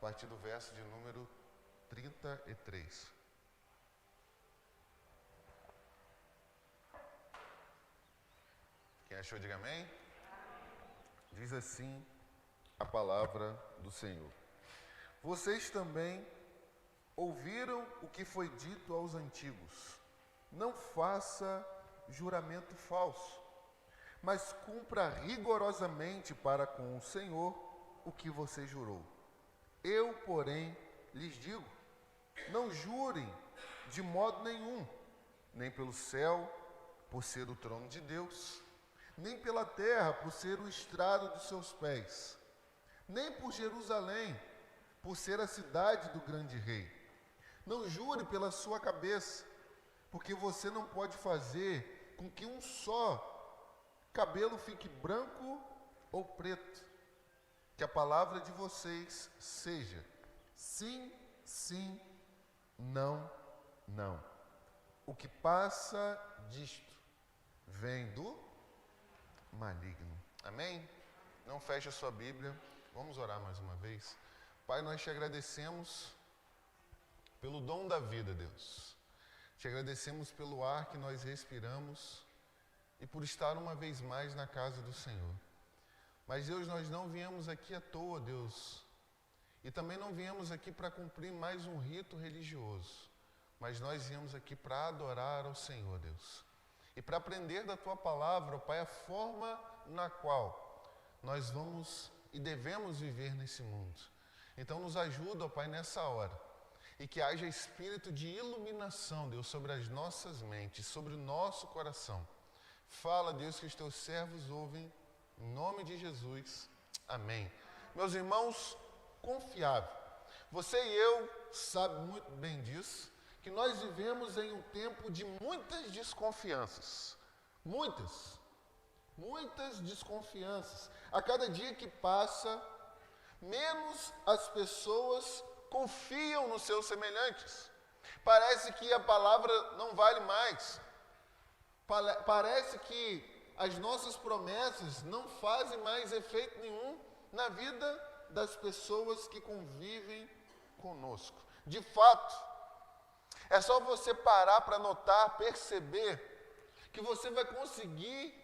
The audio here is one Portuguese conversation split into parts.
partir do verso de número 33. Quem achou, diga amém. Diz assim a palavra do Senhor. Vocês também ouviram o que foi dito aos antigos. Não faça juramento falso, mas cumpra rigorosamente para com o Senhor o que você jurou. Eu, porém, lhes digo, não jurem de modo nenhum, nem pelo céu, por ser o trono de Deus, nem pela terra, por ser o estrado de seus pés, nem por Jerusalém, por ser a cidade do grande rei. Não jure pela sua cabeça, porque você não pode fazer com que um só cabelo fique branco ou preto. Que a palavra de vocês seja sim, sim, não, não. O que passa disto vem do maligno. Amém? Não feche a sua Bíblia. Vamos orar mais uma vez. Pai, nós te agradecemos pelo dom da vida, Deus. Te agradecemos pelo ar que nós respiramos e por estar uma vez mais na casa do Senhor. Mas, Deus, nós não viemos aqui à toa, Deus. E também não viemos aqui para cumprir mais um rito religioso. Mas nós viemos aqui para adorar ao Senhor, Deus. E para aprender da Tua palavra, ó Pai, a forma na qual nós vamos e devemos viver nesse mundo. Então nos ajuda, ó Pai, nessa hora. E que haja espírito de iluminação, Deus, sobre as nossas mentes, sobre o nosso coração. Fala, Deus, que os Teus servos ouvem, em nome de Jesus. Amém. Meus irmãos, confiável. Você e eu sabem muito bem disso, que nós vivemos em um tempo de muitas desconfianças. Muitas desconfianças. A cada dia que passa, menos as pessoas confiam nos seus semelhantes. Parece que a palavra não vale mais. Parece que as nossas promessas não fazem mais efeito nenhum na vida das pessoas que convivem conosco. De fato, é só você parar para notar, perceber, que você vai conseguir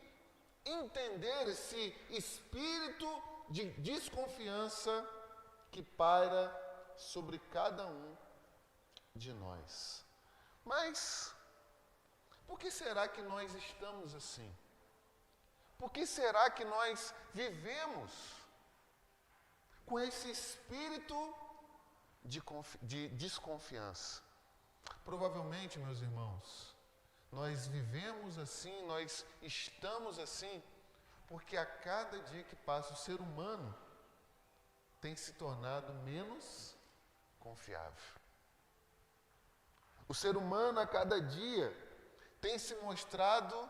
entender esse espírito de desconfiança que paira sobre cada um de nós. Mas, por que será que nós estamos assim? Por que será que nós vivemos com esse espírito de desconfiança? Provavelmente, meus irmãos, nós vivemos assim, nós estamos assim, porque a cada dia que passa o ser humano tem se tornado menos confiável. O ser humano a cada dia tem se mostrado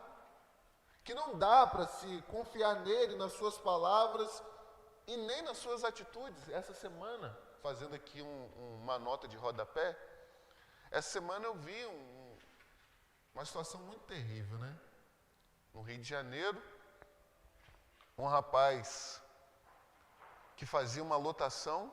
que não dá para se confiar nele, nas suas palavras e nem nas suas atitudes. Essa semana, fazendo aqui uma nota de rodapé, essa semana eu vi uma situação muito terrível, né? No Rio de Janeiro, um rapaz que fazia uma lotação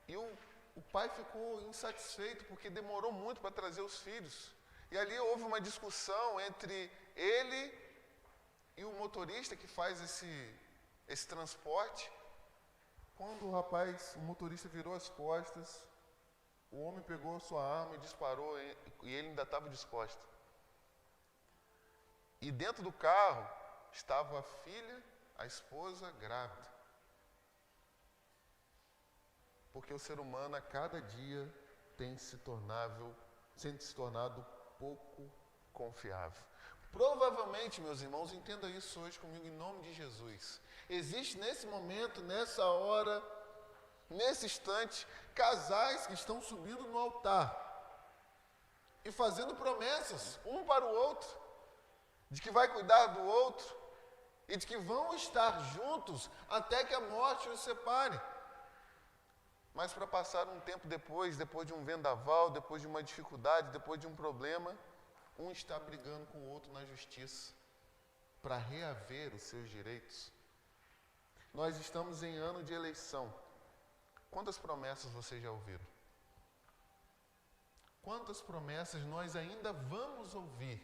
e o pai ficou insatisfeito porque demorou muito para trazer os filhos. E ali houve uma discussão entre ele e o motorista que faz esse transporte. Quando o motorista virou as costas, o homem pegou sua arma e disparou e ele ainda estava disposto. E dentro do carro estava a filha, a esposa grávida. Porque o ser humano a cada dia tem se tornado pouco confiável. Provavelmente, meus irmãos, entenda isso hoje comigo em nome de Jesus. Existe nesse momento, nessa hora, nesse instante, casais que estão subindo no altar e fazendo promessas um para o outro, de que vai cuidar do outro e de que vão estar juntos até que a morte os separe. Mas para passar um tempo depois de um vendaval, depois de uma dificuldade, depois de um problema, um está brigando com o outro na justiça para reaver os seus direitos. Nós estamos em ano de eleição. Quantas promessas vocês já ouviram? Quantas promessas nós ainda vamos ouvir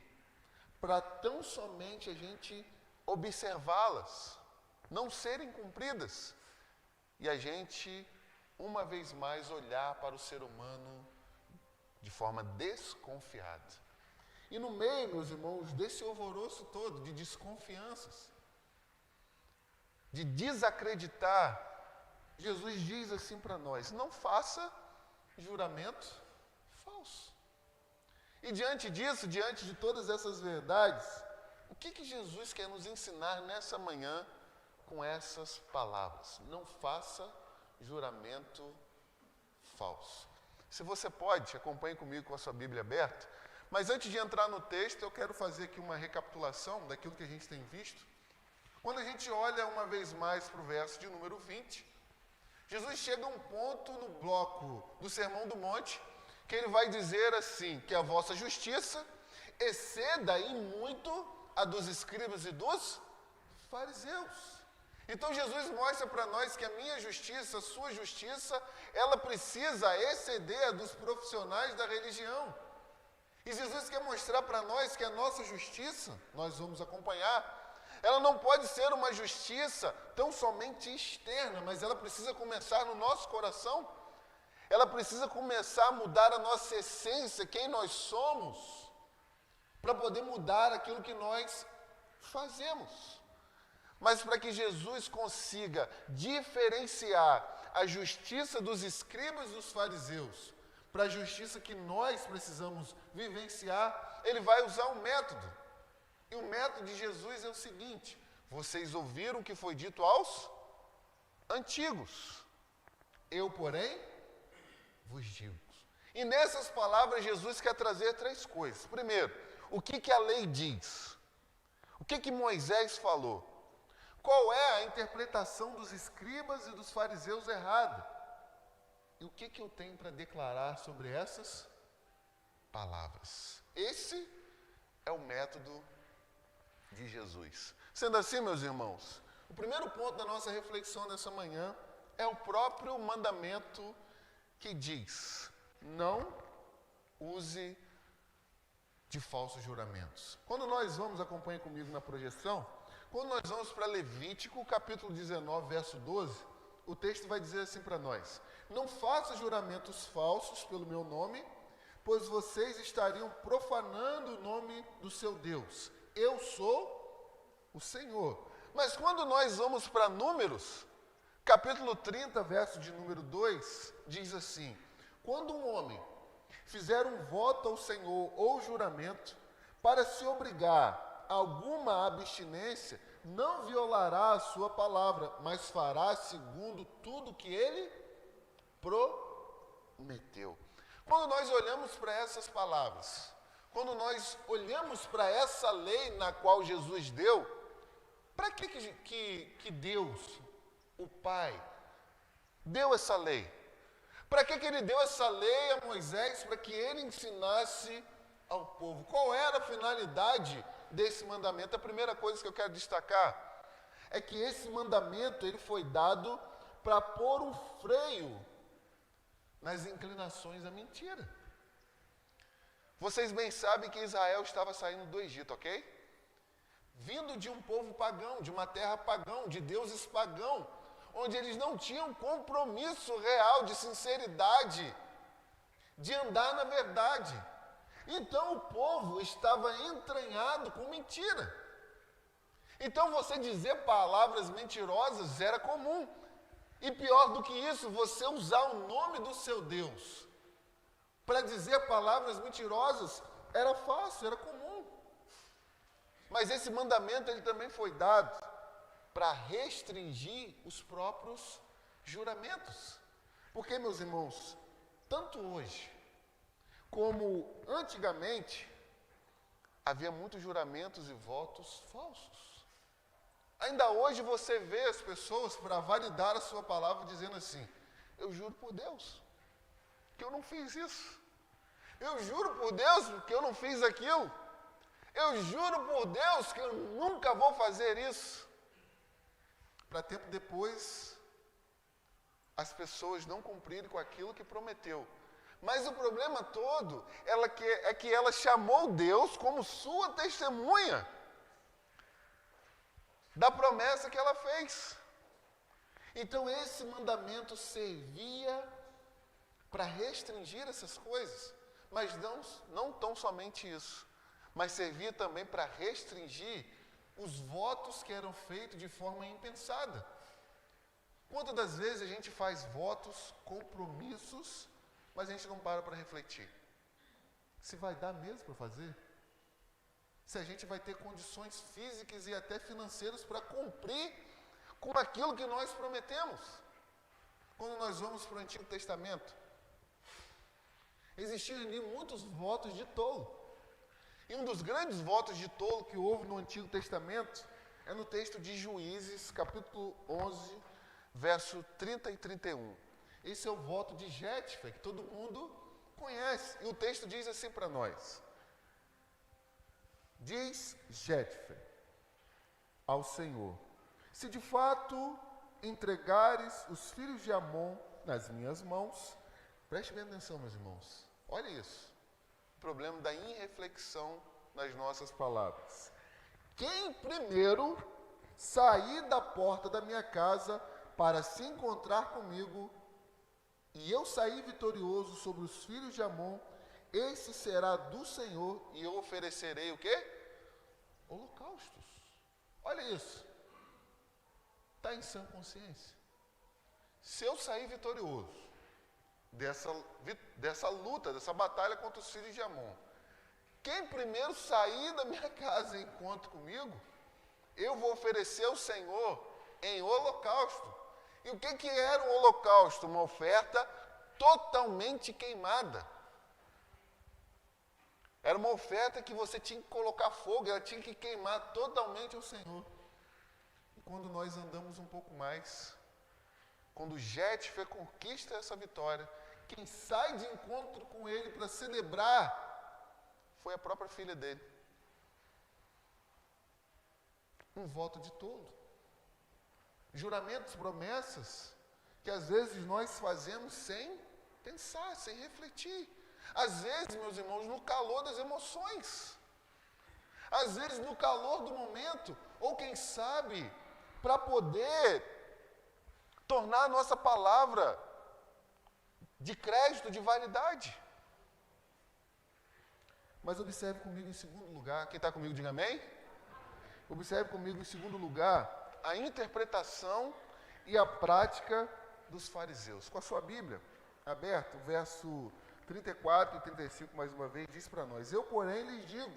para tão somente a gente observá-las, não serem cumpridas, e a gente, uma vez mais, olhar para o ser humano de forma desconfiada. E no meio, meus irmãos, desse alvoroço todo de desconfianças, de desacreditar, Jesus diz assim para nós: não faça juramento falso. E diante disso, diante de todas essas verdades, o que Jesus quer nos ensinar nessa manhã com essas palavras? Não faça juramento falso. Se você pode, acompanhe comigo com a sua Bíblia aberta. Mas antes de entrar no texto, eu quero fazer aqui uma recapitulação daquilo que a gente tem visto. Quando a gente olha uma vez mais para o verso de número 20, Jesus chega a um ponto no bloco do Sermão do Monte, que ele vai dizer assim, que a vossa justiça exceda em muito a dos escribas e dos fariseus. Então Jesus mostra para nós que a minha justiça, a sua justiça, ela precisa exceder a dos profissionais da religião. E Jesus quer mostrar para nós que a nossa justiça, nós vamos acompanhar, ela não pode ser uma justiça tão somente externa, mas ela precisa começar no nosso coração. Ela precisa começar a mudar a nossa essência, quem nós somos, para poder mudar aquilo que nós fazemos. Mas para que Jesus consiga diferenciar a justiça dos escribas e dos fariseus para a justiça que nós precisamos vivenciar, ele vai usar um método. E o método de Jesus é o seguinte: vocês ouviram o que foi dito aos antigos, eu, porém, vos digo. E nessas palavras Jesus quer trazer três coisas. Primeiro, o que a lei diz? O que Moisés falou? Qual é a interpretação dos escribas e dos fariseus errada? E o que eu tenho para declarar sobre essas palavras? Esse é o método de Jesus. Sendo assim, meus irmãos, o primeiro ponto da nossa reflexão nessa manhã é o próprio mandamento que diz: não use de falsos juramentos. Quando nós vamos, acompanhe comigo na projeção, quando nós vamos para Levítico, capítulo 19, verso 12, o texto vai dizer assim para nós: não faça juramentos falsos pelo meu nome, pois vocês estariam profanando o nome do seu Deus. Eu sou o Senhor. Mas quando nós vamos para Números, capítulo 30, verso de número 2, diz assim: quando um homem fizer um voto ao Senhor ou juramento para se obrigar a alguma abstinência, não violará a sua palavra, mas fará segundo tudo que ele prometeu. Quando nós olhamos para essas palavras, quando nós olhamos para essa lei na qual Jesus deu, para que Deus, o Pai, deu essa lei? Para que ele deu essa lei a Moisés? Para que ele ensinasse ao povo. Qual era a finalidade desse mandamento? A primeira coisa que eu quero destacar é que esse mandamento ele foi dado para pôr um freio nas inclinações à mentira. Vocês bem sabem que Israel estava saindo do Egito, ok? Vindo de um povo pagão, de uma terra pagão, de deuses pagão, onde eles não tinham compromisso real de sinceridade, de andar na verdade. Então o povo estava entranhado com mentira. Então você dizer palavras mentirosas era comum. E pior do que isso, você usar o nome do seu Deus para dizer palavras mentirosas era fácil, era comum. Mas esse mandamento ele também foi dado para restringir os próprios juramentos. Porque, meus irmãos, tanto hoje como antigamente, havia muitos juramentos e votos falsos. Ainda hoje você vê as pessoas, para validar a sua palavra, dizendo assim: eu juro por Deus que eu não fiz isso. Eu juro por Deus que eu não fiz aquilo. Eu juro por Deus que eu nunca vou fazer isso. Para tempo depois, as pessoas não cumprirem com aquilo que prometeu. Mas o problema todo é que ela chamou Deus como sua testemunha da promessa que ela fez. Então esse mandamento servia para restringir essas coisas, mas não tão somente isso, mas servia também para restringir os votos que eram feitos de forma impensada. Quantas das vezes a gente faz votos, compromissos, mas a gente não para refletir? Se vai dar mesmo para fazer? Se a gente vai ter condições físicas e até financeiras para cumprir com aquilo que nós prometemos? Quando nós vamos para o Antigo Testamento, existiam ali muitos votos de tolo. E um dos grandes votos de tolo que houve no Antigo Testamento é no texto de Juízes, capítulo 11, verso 30 e 31. Esse é o voto de Jéfté, que todo mundo conhece. E o texto diz assim para nós. Diz Jéfté ao Senhor: se de fato entregares os filhos de Amon nas minhas mãos, preste bem atenção, meus irmãos, olha isso, o problema da irreflexão nas nossas palavras. Quem primeiro sair da porta da minha casa para se encontrar comigo, e eu sair vitorioso sobre os filhos de Amon, esse será do Senhor, e eu oferecerei o quê? Holocaustos. Olha isso. Está em sã consciência. Se eu sair vitorioso dessa luta, dessa batalha contra os filhos de Amon, quem primeiro sair da minha casa e encontro comigo, eu vou oferecer ao Senhor em holocausto. E o que era um holocausto? Uma oferta totalmente queimada. Era uma oferta que você tinha que colocar fogo, ela tinha que queimar totalmente ao Senhor. E quando nós andamos um pouco mais, quando Jéfté conquista essa vitória, quem sai de encontro com ele para celebrar foi a própria filha dele. Um voto de tolo. Juramentos, promessas, que às vezes nós fazemos sem pensar, sem refletir. Às vezes, meus irmãos, no calor das emoções. Às vezes, no calor do momento, ou quem sabe, para poder tornar a nossa palavra de crédito, de validade. Mas observe comigo em segundo lugar, quem está comigo diga amém? Observe comigo em segundo lugar a interpretação e a prática dos fariseus. Com a sua Bíblia aberta, o verso 34 e 35, mais uma vez, diz para nós: eu, porém, lhes digo,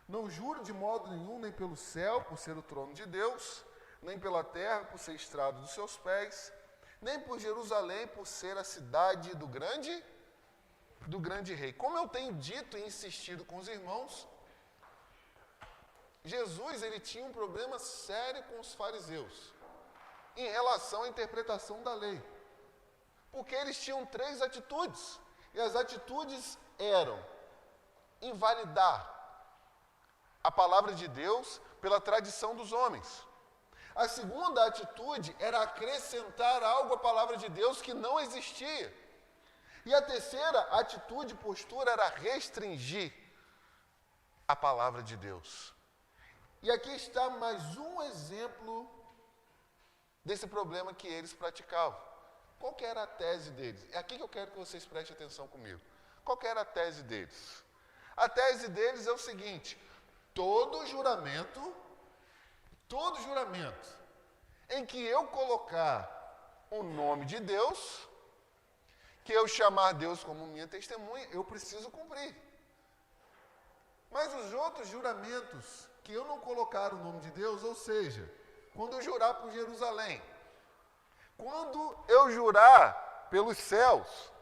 não juro de modo nenhum, nem pelo céu, por ser o trono de Deus, nem pela terra, por ser estrado dos seus pés, nem por Jerusalém, por ser a cidade do grande rei. Como eu tenho dito e insistido com os irmãos, Jesus ele tinha um problema sério com os fariseus em relação à interpretação da lei. Porque eles tinham 3 atitudes. E as atitudes eram invalidar a palavra de Deus pela tradição dos homens. A segunda atitude era acrescentar algo à palavra de Deus que não existia. E a terceira atitude, postura, era restringir a palavra de Deus. E aqui está mais um exemplo desse problema que eles praticavam. Qual que era a tese deles? É aqui que eu quero que vocês prestem atenção comigo. Qual que era a tese deles? A tese deles é o seguinte: todo juramento em que eu colocar o nome de Deus, que eu chamar Deus como minha testemunha, eu preciso cumprir. Mas os outros juramentos que eu não colocar o nome de Deus, ou seja, quando eu jurar por Jerusalém, quando eu jurar pelos céus,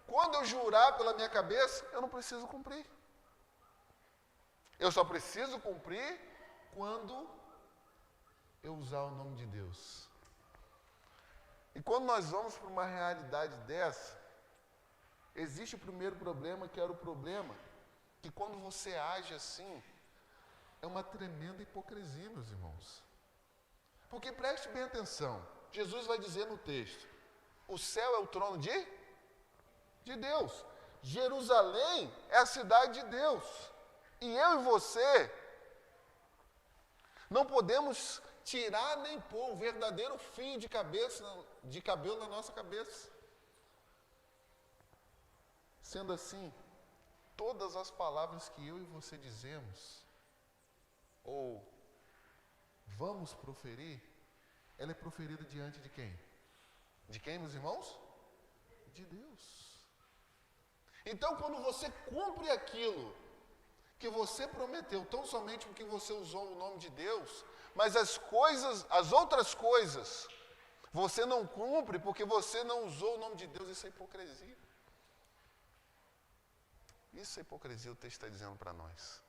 quando eu jurar pela minha cabeça, eu não preciso cumprir. Eu só preciso cumprir quando eu usar o nome de Deus. E quando nós vamos para uma realidade dessa, existe o primeiro problema, que era o problema que quando você age assim, é uma tremenda hipocrisia, meus irmãos. Porque preste bem atenção, Jesus vai dizer no texto: O céu é o trono de Deus. Jerusalém é a cidade de Deus. E eu e você não podemos tirar nem pôr um verdadeiro fio de cabelo na nossa cabeça. Sendo assim, todas as palavras que eu e você dizemos, ou vamos proferir, ela é proferida diante de quem? De quem, meus irmãos? De Deus. Então, quando você cumpre aquilo que você prometeu, tão somente porque você usou o nome de Deus, mas as outras coisas, você não cumpre porque você não usou o nome de Deus, isso é hipocrisia. Isso é hipocrisia, o texto está dizendo para nós.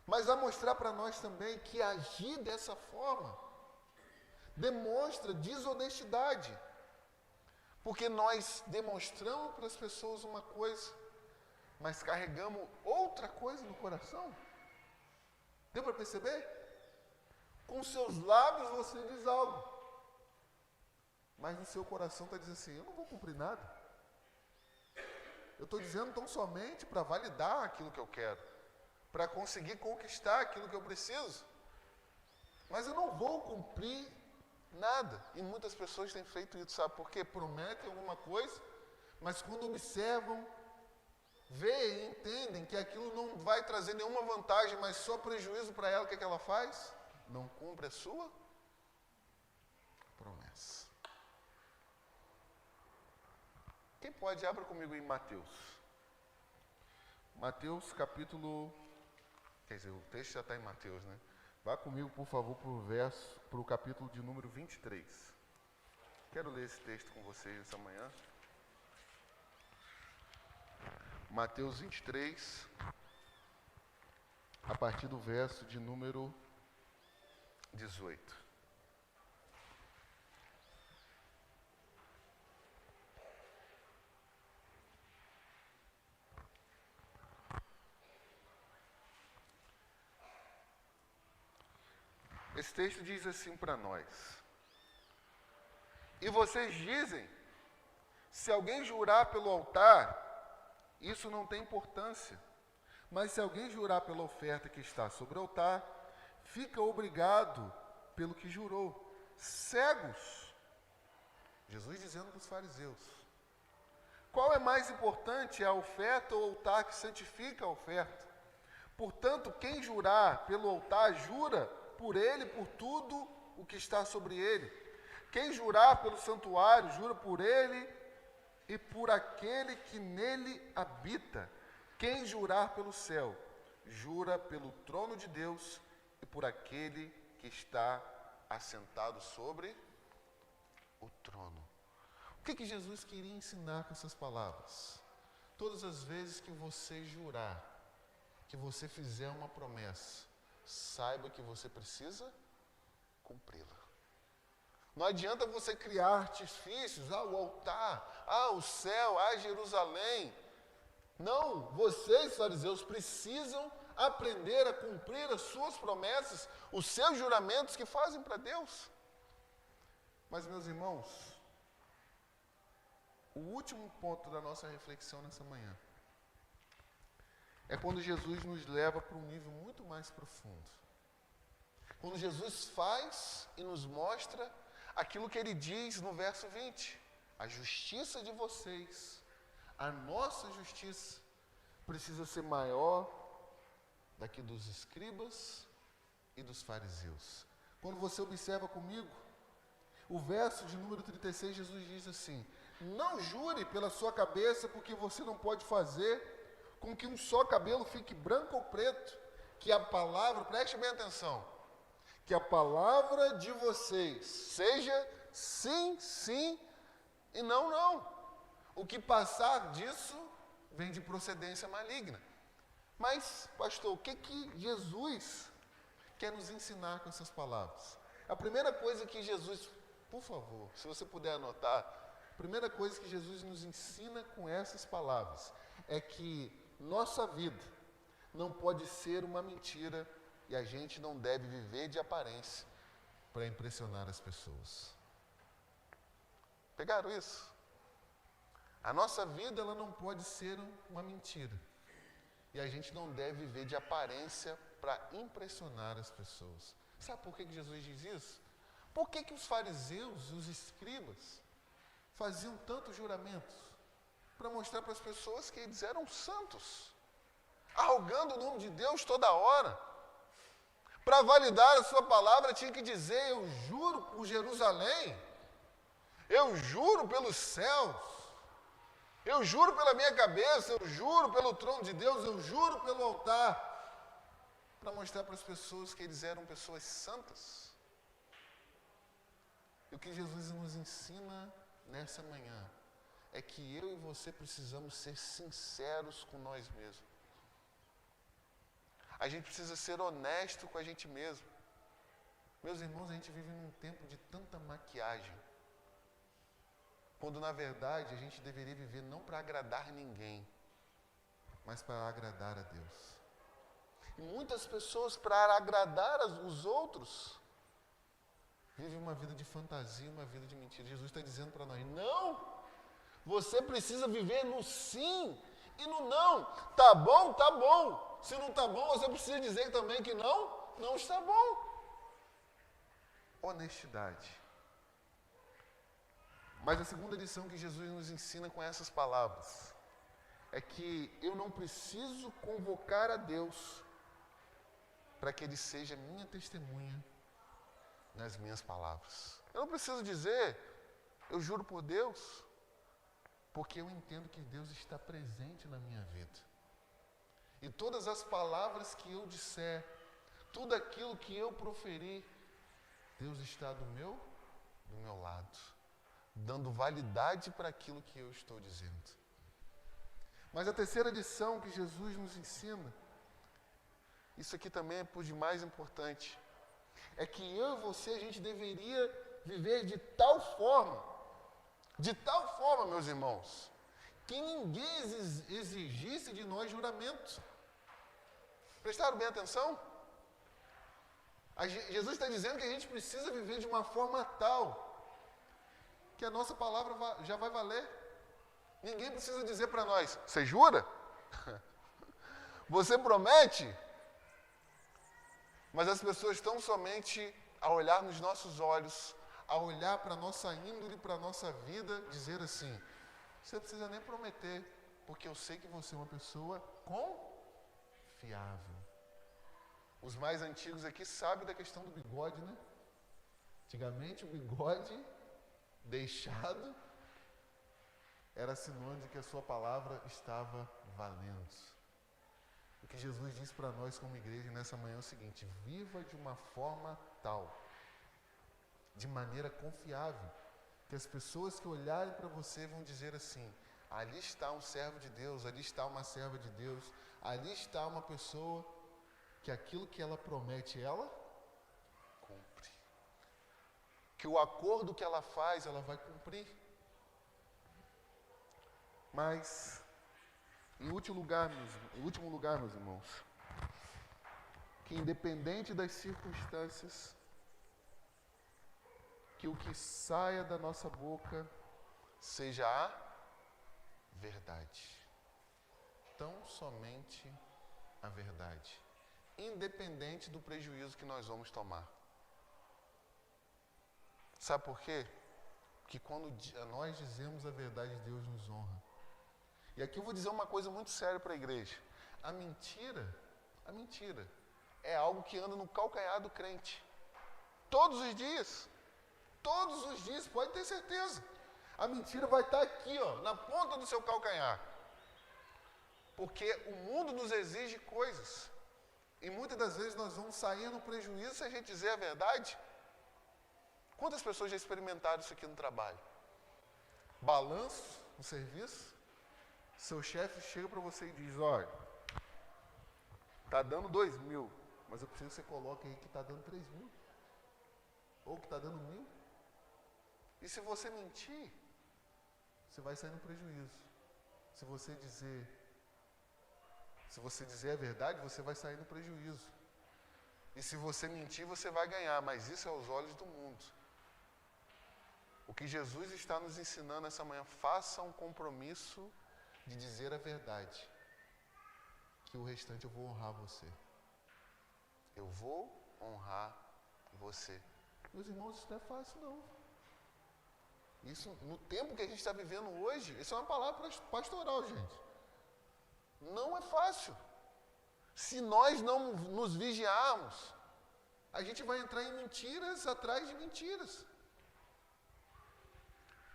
Mas vai mostrar para nós também que agir dessa forma demonstra desonestidade. Porque nós demonstramos para as pessoas uma coisa, mas carregamos outra coisa no coração. Deu para perceber? Com seus lábios você diz algo, mas no seu coração está dizendo assim, eu não vou cumprir nada. Eu estou dizendo tão somente para validar aquilo que eu quero, para conseguir conquistar aquilo que eu preciso. Mas eu não vou cumprir nada. E muitas pessoas têm feito isso, sabe por quê? Prometem alguma coisa, mas quando observam, veem e entendem que aquilo não vai trazer nenhuma vantagem, mas só prejuízo para ela, o que é que ela faz? Não cumpre a sua promessa. Quem pode, abra comigo em Mateus. Mateus capítulo... Quer dizer, o texto já está em Mateus, né? Vá comigo, por favor, para o capítulo de número 23. Quero ler esse texto com vocês essa manhã. Mateus 23, a partir do verso de número 18. Esse texto diz assim para nós: e vocês dizem, se alguém jurar pelo altar, isso não tem importância, mas se alguém jurar pela oferta que está sobre o altar, fica obrigado pelo que jurou. Cegos, Jesus dizendo para os fariseus, qual é mais importante, a oferta ou o altar que santifica a oferta? Portanto, quem jurar pelo altar, jura por ele, por tudo o que está sobre ele. Quem jurar pelo santuário, jura por ele e por aquele que nele habita. Quem jurar pelo céu, jura pelo trono de Deus e por aquele que está assentado sobre o trono. O que Jesus queria ensinar com essas palavras? Todas as vezes que você jurar, que você fizer uma promessa, saiba que você precisa cumpri-la. Não adianta você criar artifícios, o altar, o céu, Jerusalém. Não, vocês, fariseus, precisam aprender a cumprir as suas promessas, os seus juramentos que fazem para Deus. Mas, meus irmãos, o último ponto da nossa reflexão nessa manhã é quando Jesus nos leva para um nível muito mais profundo. Quando Jesus faz e nos mostra aquilo que ele diz no verso 20. A justiça de vocês, a nossa justiça, precisa ser maior da que dos escribas e dos fariseus. Quando você observa comigo, o verso de número 36, Jesus diz assim: não jure pela sua cabeça, porque você não pode fazer com que um só cabelo fique branco ou preto, que a palavra, preste bem atenção, que a palavra de vocês seja sim, sim e não, não. O que passar disso vem de procedência maligna. Mas, pastor, o que Jesus quer nos ensinar com essas palavras? A primeira coisa que Jesus, por favor, se você puder anotar, a primeira coisa que Jesus nos ensina com essas palavras é que nossa vida não pode ser uma mentira e a gente não deve viver de aparência para impressionar as pessoas. Pegaram isso? A nossa vida ela não pode ser uma mentira. E a gente não deve viver de aparência para impressionar as pessoas. Sabe por que Jesus diz isso? Por que os fariseus e os escribas faziam tantos juramentos? Para mostrar para as pessoas que eles eram santos, arrogando o nome de Deus toda hora. Para validar a sua palavra, tinha que dizer: eu juro por Jerusalém, eu juro pelos céus, eu juro pela minha cabeça, eu juro pelo trono de Deus, eu juro pelo altar. Para mostrar para as pessoas que eles eram pessoas santas. E o que Jesus nos ensina nessa manhã é que eu e você precisamos ser sinceros com nós mesmos. A gente precisa ser honesto com a gente mesmo. Meus irmãos, a gente vive num tempo de tanta maquiagem, quando na verdade a gente deveria viver não para agradar ninguém, mas para agradar a Deus. E muitas pessoas, para agradar os outros, vivem uma vida de fantasia, uma vida de mentira. Jesus está dizendo para nós: não! Você precisa viver no sim e no não. Tá bom? Tá bom. Se não tá bom, você precisa dizer também que não está bom. Honestidade. Mas a segunda lição que Jesus nos ensina com essas palavras é que eu não preciso convocar a Deus para que Ele seja minha testemunha nas minhas palavras. Eu não preciso dizer, eu juro por Deus, porque eu entendo que Deus está presente na minha vida. E todas as palavras que eu disser, tudo aquilo que eu proferir, Deus está do meu lado, dando validade para aquilo que eu estou dizendo. Mas a terceira lição que Jesus nos ensina, isso aqui também é por demais importante, é que eu e você, a gente deveria viver de tal forma, meus irmãos, que ninguém exigisse de nós juramento. Prestaram bem atenção? Jesus está dizendo que a gente precisa viver de uma forma tal que a nossa palavra já vai valer. Ninguém precisa dizer para nós: você jura? Você promete? Mas as pessoas estão somente a olhar nos nossos olhos, a olhar para a nossa índole, para a nossa vida, dizer assim: você não precisa nem prometer, porque eu sei que você é uma pessoa confiável. Os mais antigos aqui sabem da questão do bigode, né? Antigamente o bigode deixado era sinônimo de que a sua palavra estava valendo. O que Jesus diz para nós como igreja nessa manhã é o seguinte: viva de uma forma tal, de maneira confiável, que as pessoas que olharem para você vão dizer assim: ali está um servo de Deus, ali está uma serva de Deus, ali está uma pessoa que aquilo que ela promete, ela cumpre. Que o acordo que ela faz, ela vai cumprir. Mas, em último lugar, meus irmãos, que independente das circunstâncias, que o que saia da nossa boca seja a verdade. Tão somente a verdade. Independente do prejuízo que nós vamos tomar. Sabe por quê? Porque quando nós dizemos a verdade, Deus nos honra. E aqui eu vou dizer uma coisa muito séria para a igreja. A mentira é algo que anda no calcanhar do crente. Todos os dias, pode ter certeza. A mentira vai estar aqui, na ponta do seu calcanhar. Porque o mundo nos exige coisas. E muitas das vezes nós vamos sair no prejuízo se a gente dizer a verdade. Quantas pessoas já experimentaram isso aqui no trabalho? Balanço no serviço, seu chefe chega para você e diz: olha, está dando 2.000, mas eu preciso que você coloque aí que está dando 3.000. Ou que está dando 1.000. E se você mentir, você vai sair no prejuízo. Se você dizer a verdade, você vai sair no prejuízo. E se você mentir, você vai ganhar, mas isso é aos olhos do mundo. O que Jesus está nos ensinando essa manhã, faça um compromisso de dizer a verdade. Que o restante eu vou honrar você. Eu vou honrar você. Meus irmãos, isso não é fácil não. Isso, no tempo que a gente está vivendo hoje, isso é uma palavra pastoral, gente. Não é fácil. Se nós não nos vigiarmos, a gente vai entrar em mentiras atrás de mentiras.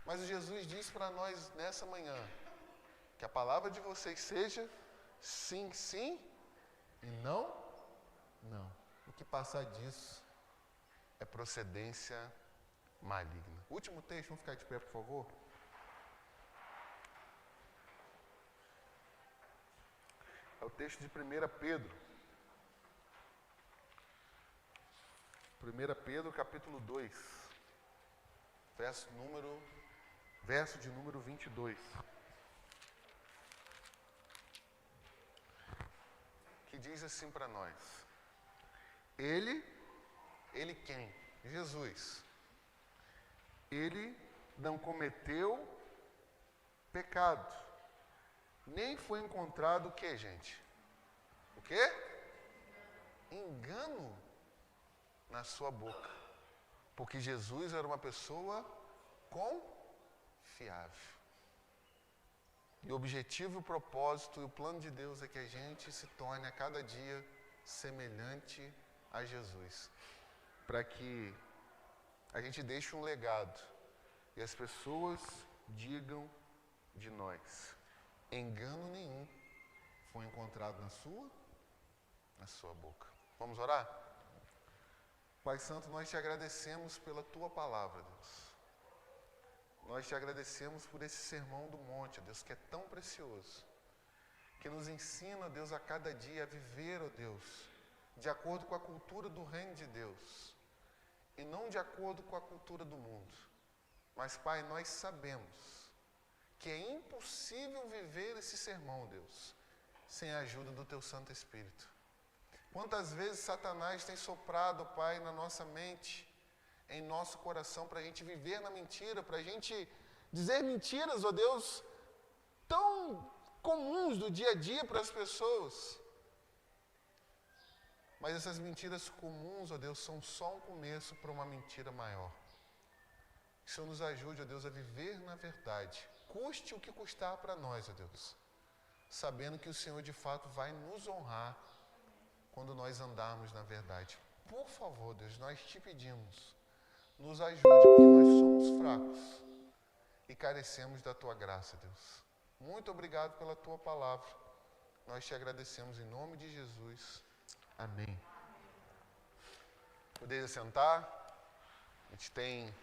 Mas Jesus diz para nós nessa manhã, que a palavra de vocês seja sim, sim, e não, não. O que passar disso é procedência maligna. Último texto, vamos ficar de pé, por favor. É o texto de 1 Pedro. 1 Pedro, capítulo 2, verso de número 22. Que diz assim para nós. Ele quem? Jesus. Ele não cometeu pecado. Nem foi encontrado o que, gente? O quê? Engano na sua boca. Porque Jesus era uma pessoa confiável. E o objetivo, o propósito e o plano de Deus é que a gente se torne a cada dia semelhante a Jesus. Para que a gente deixe um legado e as pessoas digam de nós: engano nenhum foi encontrado na sua boca. Vamos orar? Pai Santo, nós te agradecemos pela tua palavra, Deus. Nós te agradecemos por esse sermão do monte, Deus, que é tão precioso, que nos ensina, Deus, a cada dia a viver, ó Deus, de acordo com a cultura do reino de Deus, e não de acordo com a cultura do mundo. Mas, Pai, nós sabemos que é impossível viver esse sermão, Deus, sem a ajuda do Teu Santo Espírito. Quantas vezes Satanás tem soprado, Pai, na nossa mente, em nosso coração, para a gente viver na mentira, para a gente dizer mentiras, ó Deus, tão comuns do dia a dia para as pessoas. Mas essas mentiras comuns, ó Deus, são só um começo para uma mentira maior. Que o Senhor nos ajude, ó Deus, a viver na verdade, custe o que custar para nós, ó Deus, sabendo que o Senhor de fato vai nos honrar quando nós andarmos na verdade. Por favor, Deus, nós te pedimos, nos ajude, porque nós somos fracos e carecemos da tua graça, Deus. Muito obrigado pela tua palavra. Nós te agradecemos em nome de Jesus. Amém. Podeis assentar. A gente tem